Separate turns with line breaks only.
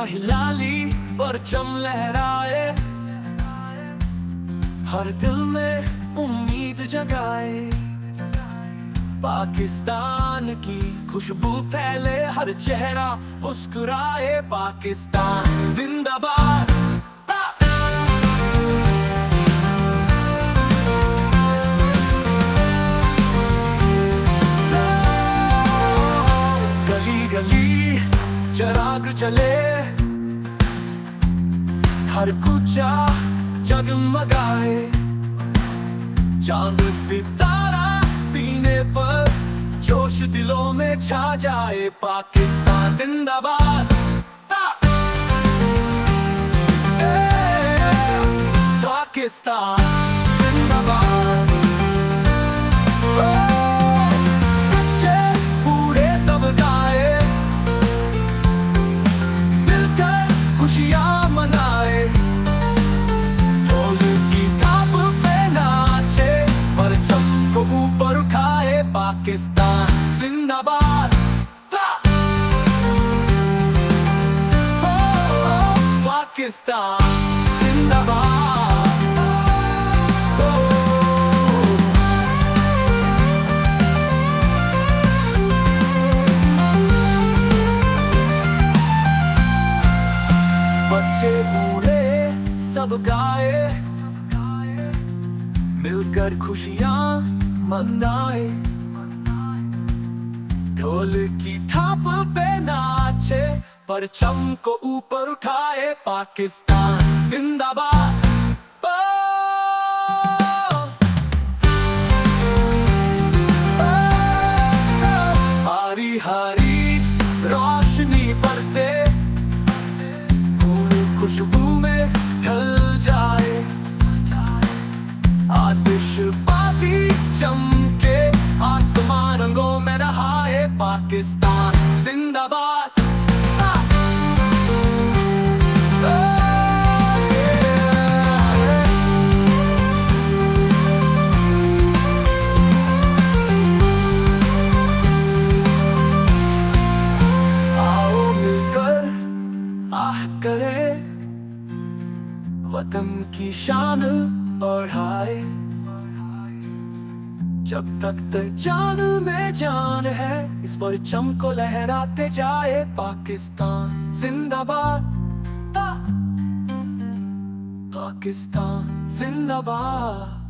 हिलाली परचम लहराए, हर दिल में उम्मीद जगाए। पाकिस्तान की खुशबू फैले, हर चेहरा मुस्कुराए। पाकिस्तान जिंदाबाद। गली गली चिराग जले, हर कूचा जगमगाए। चांद सितारा सीने पर, जोश दिलों में छा जाए। पाकिस्तान जिंदाबाद। पाकिस्तान जिंदाबाद। बच्चे बूढ़े सब गाए, मिलकर खुशियां मनाए। ढोल की थाप पे नाचे, परचम को ऊपर उठाए। पाकिस्तान जिंदाबाद। पाकिस्तान जिंदाबाद। बच्चे बूढ़े सब गाए, मिलकर खुशियां मनाए। ढोल की थाप पे नाचे, परचम को ऊपर उठाए। पाकिस्तान जिंदाबाद। हरी हरी रोशनी बरसे, खुशबू में ढल जाए। आतिशबाजी चमके, आसमान रंगों में नहाए। पाकिस्तान जिंदाबाद। आओ मिलकर आह करे, वतन की शान बढ़ाए। जब तक जान में जान है, इस परचम को लहराते जाए। पाकिस्तान जिंदाबाद। पाकिस्तान जिंदाबाद।